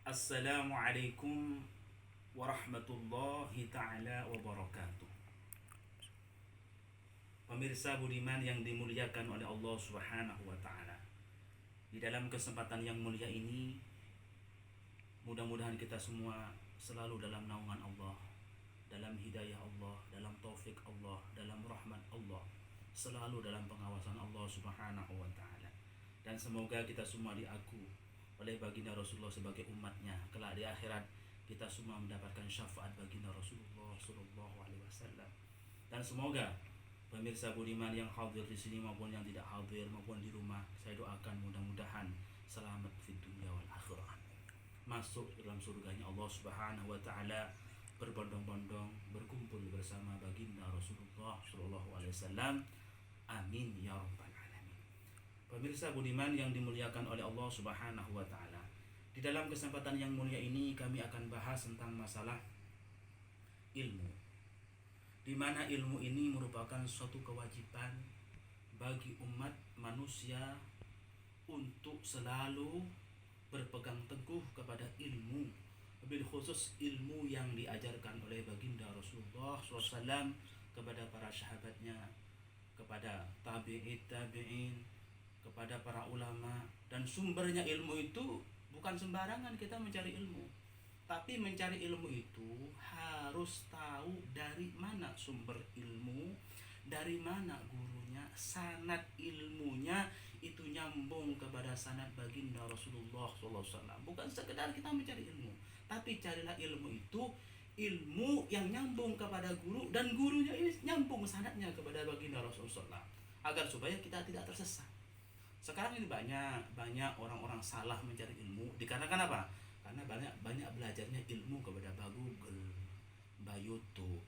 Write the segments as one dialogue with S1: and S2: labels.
S1: Assalamualaikum warahmatullahi ta'ala wabarakatuh. Pemirsa budiman yang dimuliakan oleh Allah Subhanahu wa ta'ala, di dalam kesempatan yang mulia ini, mudah-mudahan kita semua selalu dalam naungan Allah, dalam hidayah Allah, dalam taufik Allah, dalam rahmat Allah, selalu dalam pengawasan Allah Subhanahu wa ta'ala. Dan semoga kita semua diaku oleh baginda Rasulullah sebagai umatnya. Kelak di akhirat kita semua mendapatkan syafaat baginda Rasulullah Sallallahu Alaihi Wasallam. Dan semoga pemirsa budiman yang hadir di sini maupun yang tidak hadir maupun di rumah, saya doakan mudah-mudahan selamat di dunia wal akhirah, masuk dalam surganya Allah Subhanahu Wa Taala, berbondong-bondong berkumpul bersama baginda Rasulullah Sallallahu Alaihi Wasallam. Amin ya rabbal alamin. Pemirsa budiman yang dimuliakan oleh Allah Subhanahu wa taala, di dalam kesempatan yang mulia ini kami akan bahas tentang masalah ilmu. Di mana ilmu ini merupakan suatu kewajiban bagi umat manusia untuk selalu berpegang teguh kepada ilmu, lebih khusus ilmu yang diajarkan oleh baginda Rasulullah SAW kepada para sahabatnya, kepada tabi'in, kepada para ulama. Dan sumbernya ilmu itu bukan sembarangan kita mencari ilmu, tapi mencari ilmu itu harus tahu dari mana sumber ilmu, dari mana gurunya, sanad ilmunya itu nyambung kepada sanad baginda Rasulullah SAW. Bukan sekedar kita mencari ilmu, tapi carilah ilmu itu ilmu yang nyambung kepada guru, dan gurunya ini nyambung sanadnya kepada baginda Rasulullah SAW, agar supaya kita tidak tersesat. Sekarang ini banyak orang-orang salah mencari ilmu dikarenakan apa? Karena banyak belajarnya ilmu kepada Mbah Google, Mbah YouTube,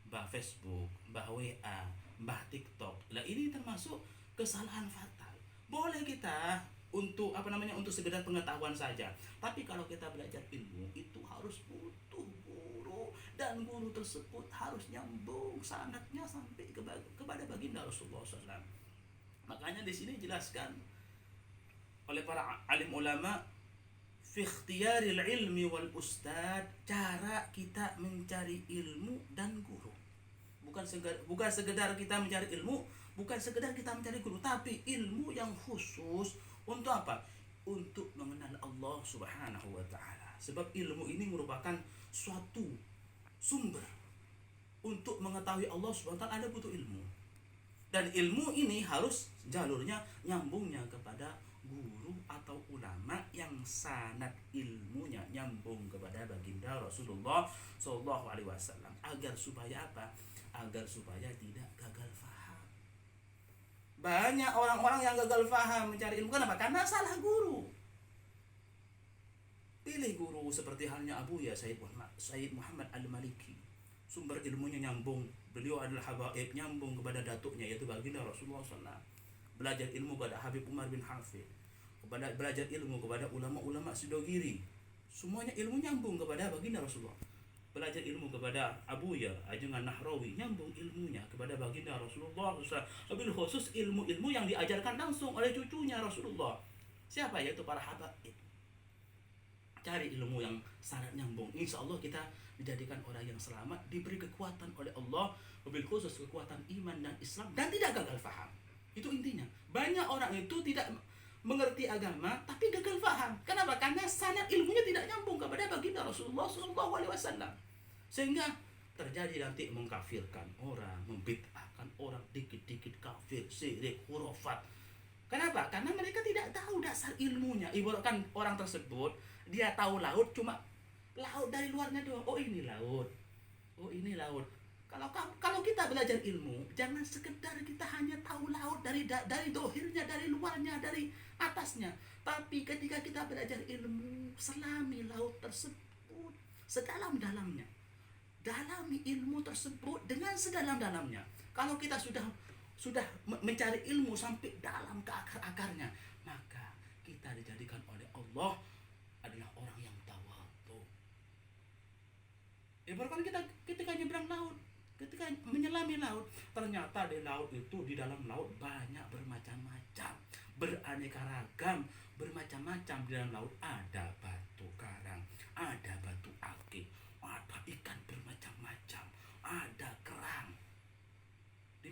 S1: Mbah Facebook, Mbah WA, Mbah TikTok. Nah, ini termasuk kesalahan fatal. Boleh kita untuk untuk sekedar pengetahuan saja, tapi kalau kita belajar ilmu itu harus butuh guru, dan guru tersebut harus nyambung sanadnya sampai kepada baginda Rasulullah SAW. Makanya di sini jelaskan oleh para alim ulama, fi ikhtiyaril ilmi wal ustad, cara kita mencari ilmu dan guru. Bukan sekedar kita mencari ilmu, bukan sekedar kita mencari guru, tapi ilmu yang khusus untuk apa? Untuk mengenal Allah Subhanahu wa taala. Sebab ilmu ini merupakan suatu sumber untuk mengetahui Allah Subhanahu wa taala, ada butuh ilmu. Dan ilmu ini harus jalurnya nyambungnya kepada guru atau ulama yang sanad ilmunya nyambung kepada baginda Rasulullah Sallallahu Alaihi Wasallam, agar supaya apa? Agar supaya tidak gagal faham. Banyak orang-orang yang gagal faham mencari ilmu, kenapa? Karena salah guru. Pilih guru seperti halnya Abu Ya Sayyid Muhammad Al-Maliki, sumber ilmunya nyambung. Beliau adalah habaib, nyambung kepada datuknya yaitu baginda Rasulullah SAW. Belajar ilmu kepada Habib Umar bin Hafid, belajar ilmu kepada ulama-ulama Sidogiri, semuanya ilmu nyambung kepada baginda Rasulullah. Belajar ilmu kepada Abu Ya Ajengan Nahrawi, nyambung ilmunya kepada baginda Rasulullah SAW. Lebih khusus ilmu-ilmu yang diajarkan langsung oleh cucunya Rasulullah. Siapa? Yaitu para habaib. Cari ilmu yang sangat nyambung, insya Allah kita dijadikan orang yang selamat, diberi kekuatan oleh Allah, mobil khusus kekuatan iman dan Islam, dan tidak gagal faham. Itu intinya. Banyak orang itu tidak mengerti agama tapi gagal faham. Kenapa? Karena sanad ilmunya tidak nyambung kepada baginda Rasulullah SAW, sehingga terjadi nanti mengkafirkan orang, membid'ahkan orang, dikit-dikit kafir, syirik, khurafat. Kenapa? Karena mereka tidak tahu dasar ilmunya. Ibaratkan orang tersebut, dia tahu laut, cuma laut dari luarnya doang. Oh ini laut, oh ini laut. Kalau kita belajar ilmu, jangan sekedar kita hanya tahu laut dari dohirnya, dari luarnya, dari atasnya. Tapi ketika kita belajar ilmu, selami laut tersebut sedalam-dalamnya. Dalami ilmu tersebut dengan sedalam-dalamnya. Kalau kita sudah mencari ilmu sampai dalam ke akar-akarnya, maka kita dijadikan oleh Allah adalah orang yang tawadhu. Ibaratkan kita ketika nyebrang laut, ketika menyelami laut, ternyata di laut itu, di dalam laut banyak bermacam-macam, beraneka ragam, bermacam-macam. Di dalam laut ada batu karang,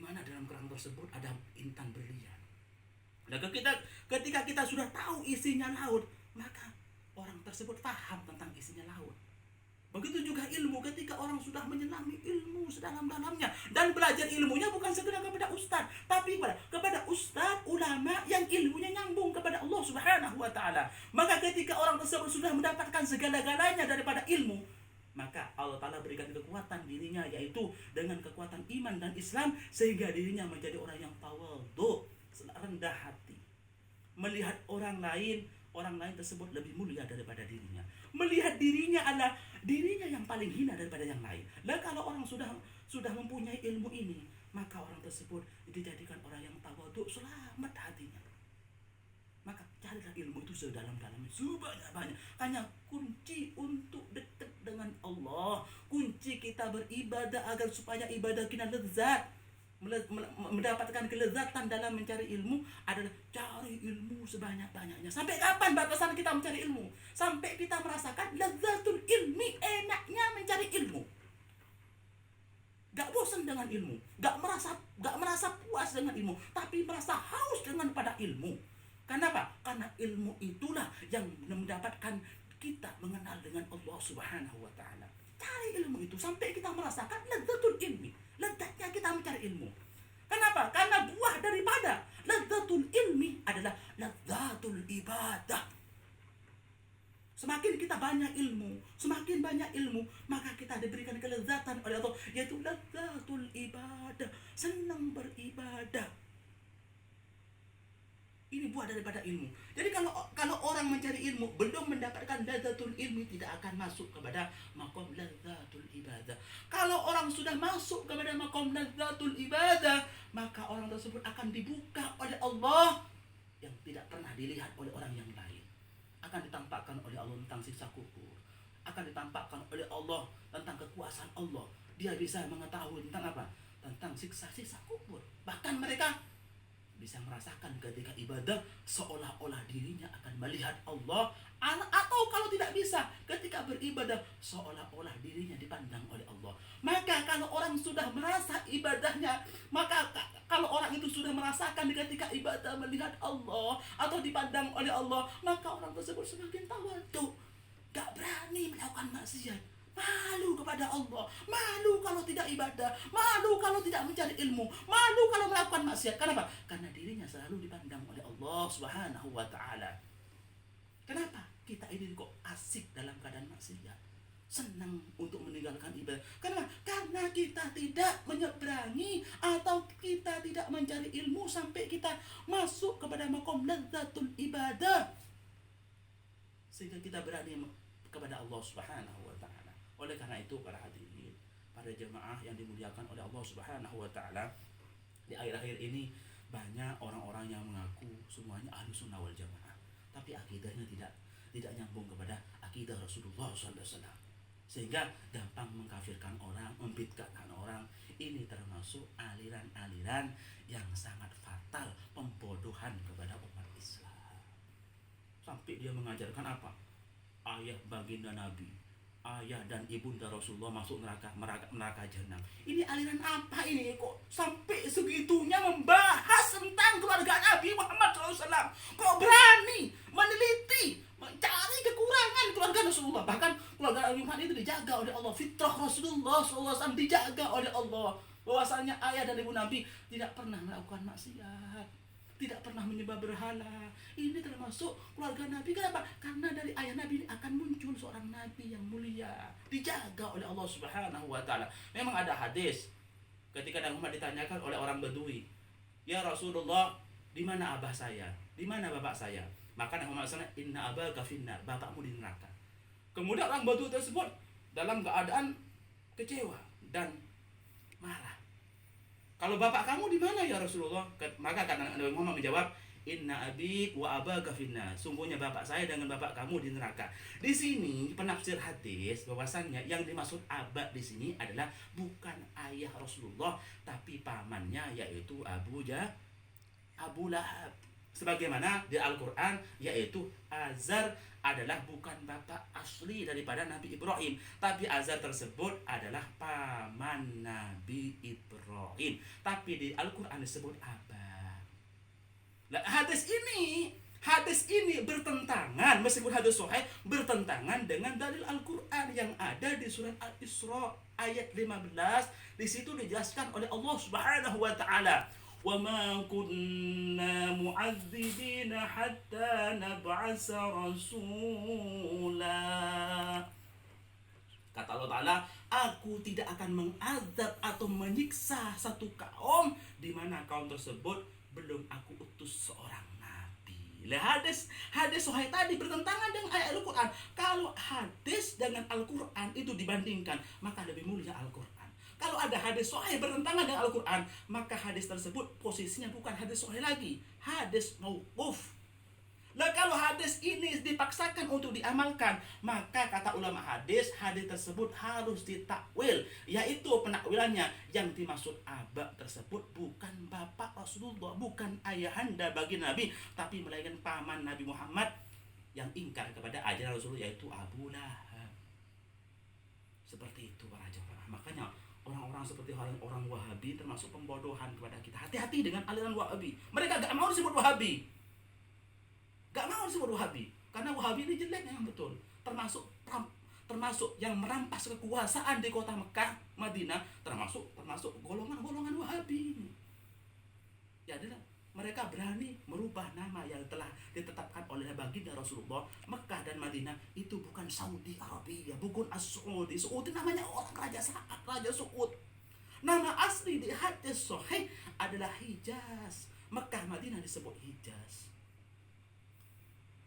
S1: mana dalam kerang tersebut ada intan berlian. Dan ketika kita sudah tahu isinya laut, maka orang tersebut paham tentang isinya laut. Begitu juga ilmu, ketika orang sudah menyelami ilmu sedalam-dalamnya dan belajar ilmunya bukan sekedar kepada ustaz, tapi kepada ustaz, ulama yang ilmunya nyambung kepada Allah Subhanahu wa taala. Maka ketika orang tersebut sudah mendapatkan segala-galanya daripada ilmu, maka Allah Ta'ala berikan kekuatan dirinya, yaitu dengan kekuatan iman dan Islam, sehingga dirinya menjadi orang yang tawadhu, rendah hati, melihat orang lain tersebut lebih mulia daripada dirinya, melihat dirinya adalah dirinya yang paling hina daripada yang lain. Dan kalau orang sudah mempunyai ilmu ini, maka orang tersebut dijadikan orang yang tawadhu, selamat hatinya. Maka carilah ilmu itu sedalam-dalamnya, sebanyak-banyak. Hanya kunci untuk dekat dengan Allah, kunci kita beribadah agar supaya ibadah kita lezat, mendapatkan kelezatan dalam mencari ilmu adalah cari ilmu sebanyak-banyaknya. Sampai kapan batasan kita mencari ilmu? Sampai kita merasakan lezatul ilmi, enaknya mencari ilmu. Gak bosan dengan ilmu, gak merasa puas dengan ilmu, tapi merasa haus dengan pada ilmu. Kenapa? Karena ilmu itulah yang mendapatkan kita mengenal dengan Allah Subhanahu wa taala. Cari ilmu itu sampai kita merasakan ladzatul ilmi, lezatnya kita mencari ilmu. Kenapa? Karena buah daripada ladzatul ilmi adalah ladzatul ibadah. Semakin kita semakin banyak ilmu, maka kita diberikan kelezatan oleh Allah, yaitu ladzatul ibadah, senang beribadah. Ini buah daripada ilmu. Jadi kalau orang mencari ilmu belum mendapatkan ladzatul ilmi, tidak akan masuk kepada maqam ladzatul ibadah. Kalau orang sudah masuk kepada maqam ladzatul ibadah, maka orang tersebut akan dibuka oleh Allah yang tidak pernah dilihat oleh orang yang lain. Akan ditampakkan oleh Allah tentang siksa kubur, akan ditampakkan oleh Allah tentang kekuasaan Allah. Dia bisa mengetahui tentang apa? Tentang siksa-siksa kubur. Bahkan mereka bisa merasakan ketika ibadah seolah-olah dirinya akan melihat Allah, atau kalau tidak bisa ketika beribadah seolah-olah dirinya dipandang oleh Allah. Maka kalau orang sudah merasa ibadahnya, maka kalau orang itu sudah merasakan ketika ibadah melihat Allah atau dipandang oleh Allah, maka orang tersebut semakin tawadhu, gak berani melakukan maksiat. Malu kepada Allah, malu kalau tidak ibadah, malu kalau tidak mencari ilmu, malu kalau melakukan maksiat. Kenapa? Karena dirinya selalu dipandang oleh Allah Subhanahu wa taala. Kenapa? Kita ini kok asik dalam keadaan maksiat, senang untuk meninggalkan ibadah. Kenapa? Karena kita tidak menyeberangi atau kita tidak mencari ilmu sampai kita masuk kepada maqam ladzatul ibadah, sehingga kita berani kepada Allah Subhanahu wa taala. Oleh karena itu para hadirin, para jemaah yang dimuliakan oleh Allah Subhanahu wa taala, di akhir-akhir ini banyak orang-orang yang mengaku semuanya ahli sunnah wal jamaah, tapi akidahnya tidak nyambung kepada akidah Rasulullah SAW, sehingga gampang mengkafirkan orang, membid'ahkan orang. Ini termasuk aliran-aliran yang sangat fatal, pembodohan kepada umat Islam. Sampai dia mengajarkan apa? Ayah baginda Nabi, ayah dan ibunda Rasulullah masuk neraka jahanam. Ini aliran apa ini? Kok sampai segitunya membahas tentang keluarga Nabi Muhammad SAW? Kok berani meneliti, mencari kekurangan keluarga Rasulullah? Bahkan keluarga Nabi Muhammad itu dijaga oleh Allah. Fitrah Rasulullah SAW dijaga oleh Allah. Bahwasanya ayah dan ibu Nabi tidak pernah melakukan maksiat, tidak pernah menyembah berhala. Ini termasuk keluarga Nabi. Kenapa? Karena dari ayah Nabi akan muncul seorang Nabi yang mulia, dijaga oleh Allah Subhanahu wa taala. Memang ada hadis ketika Nabi Muhammad ditanyakan oleh orang Badui, "Ya Rasulullah, di mana abah saya? Di mana bapak saya?" Maka Nabi Muhammad SAW, "Inna abaka finnar," bapakmu di neraka. Kemudian orang Badui tersebut dalam keadaan kecewa dan marah. "Kalau bapak kamu di mana ya Rasulullah?" Maka kata Nabi Muhammad menjawab, "Inna abi wa abaka finnar." Sungguhnya bapak saya dengan bapak kamu di neraka. Di sini penafsir hadis bahwasannya yang dimaksud abah di sini adalah bukan ayah Rasulullah, tapi pamannya, yaitu Abu Lahab. sebagaimana di Al-Quran, yaitu Azar adalah bukan bapak asli daripada Nabi Ibrahim, tapi Azar tersebut adalah paman Nabi Ibrahim, tapi di Al-Quran disebut abah. Nah, hadis ini bertentangan, meskipun hadis sahih, bertentangan dengan dalil Al-Quran yang ada di surat Al-Isra ayat 15. Di situ dijelaskan oleh Allah Subhanahu wa taala, وَمَا كُنَّا مُعَذِّبِينَ حَتَّى نَبْعَثَ رَسُولًا. Kata Allah Ta'ala, aku tidak akan mengazab atau menyiksa satu kaum di mana kaum tersebut belum aku utus seorang nabi. Hadis sahih tadi bertentangan dengan ayat Al-Quran. Kalau hadis dengan Al-Quran itu dibandingkan, maka lebih mulia Al-Quran. Kalau ada hadis sahih bertentangan dengan Al-Quran, maka hadis tersebut posisinya bukan hadis sahih lagi, hadis mauquf. Nah, kalau hadis ini dipaksakan untuk diamalkan, maka kata ulama hadis tersebut harus ditakwil, yaitu penakwilannya yang dimaksud abah tersebut bukan bapak Rasulullah, bukan ayahanda bagi Nabi, tapi melainkan paman Nabi Muhammad yang ingkar kepada ajaran Rasulullah, yaitu Abu Lahab. Seperti itu para jemaah. Makanya orang-orang seperti orang Wahabi termasuk pembodohan kepada kita. Hati-hati dengan aliran Wahabi. Mereka gak mau disebut Wahabi. Karena Wahabi ini jelek yang betul. Termasuk yang merampas kekuasaan di kota Mekah, Madinah, termasuk golongan-golongan Wahabi ini. Ya, mereka berani merubah nama yang telah ditetapkan oleh baginda Rasulullah. Mekah dan Madinah itu bukan Saudi Arabia, bukan As-Saudi. Saudi namanya orang Raja Saud. Nama asli di hadis sahih adalah Hijaz. Mekah Madinah disebut Hijaz.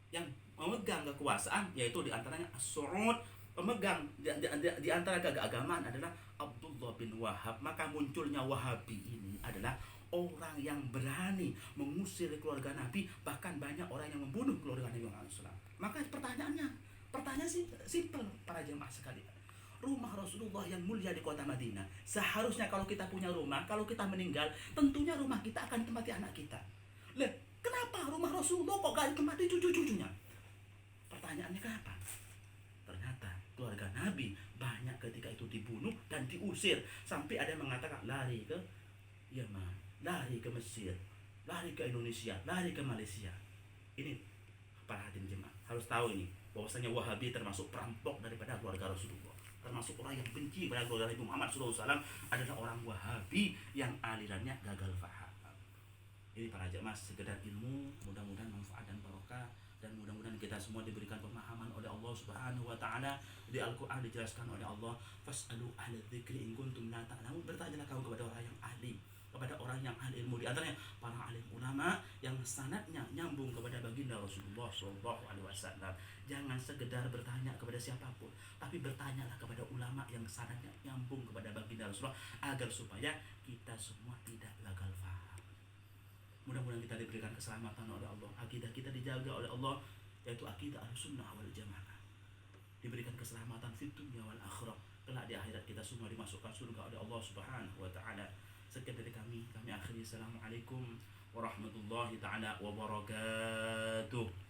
S1: Yang memegang kekuasaan yaitu diantaranya As-Saud. Pemegang di antara keagamaan adalah Abdullah bin Wahab. Maka munculnya Wahabi ini adalah orang yang berani mengusir keluarga Nabi, bahkan banyak orang yang membunuh keluarga Nabi Muhammad SAW. Maka pertanyaan simpel para jemaah sekalian. Rumah Rasulullah yang mulia di kota Madinah, seharusnya kalau kita punya rumah, kalau kita meninggal, tentunya rumah kita akan ditempati anak kita. Lah, kenapa rumah Rasulullah kok gak ditempati cucu-cucunya? Pertanyaannya kenapa? Ternyata keluarga Nabi banyak ketika itu dibunuh dan diusir, sampai ada yang mengatakan lari ke Yaman, lari ke Mesir, lari ke Indonesia, lari ke Malaysia. Ini para hadirin jemaah harus tahu ini, bahwasanya Wahabi termasuk perampok daripada keluarga Rasulullah, termasuk orang yang benci pada keluarga Nabi Muhammad SAW, adalah orang Wahabi yang alirannya gagal faham. Ini para jemaah sekedar ilmu, mudah-mudahan manfaat dan barokah, dan mudah-mudahan kita semua diberikan pemahaman oleh Allah Subhanahu wa taala. Di Al-Qur'an dijelaskan oleh Allah, fas'alu ahla dzikri in kuntum la ta'lamun. Bertanyalah kamu kepada orang yang ahli, kepada orang yang ahli ilmu, di antaranya para alim ulama yang sanadnya nyambung kepada baginda Rasulullah SAW. Jangan sekedar bertanya kepada siapapun, tapi bertanyalah kepada ulama yang sanadnya nyambung kepada baginda Rasulullah, agar supaya kita semua tidak gagal faham. Mudah-mudahan kita diberikan keselamatan oleh Allah, akidah kita dijaga oleh Allah, yaitu akidah Ahlussunnah wal Jamaah, diberikan keselamatan fid dunya wal akhirah, kelak di akhirat kita semua dimasukkan surga oleh Allah Subhanahu wa taala. Sekian dari kami akhiri. Assalamualaikum warahmatullahi taala wabarakatuh.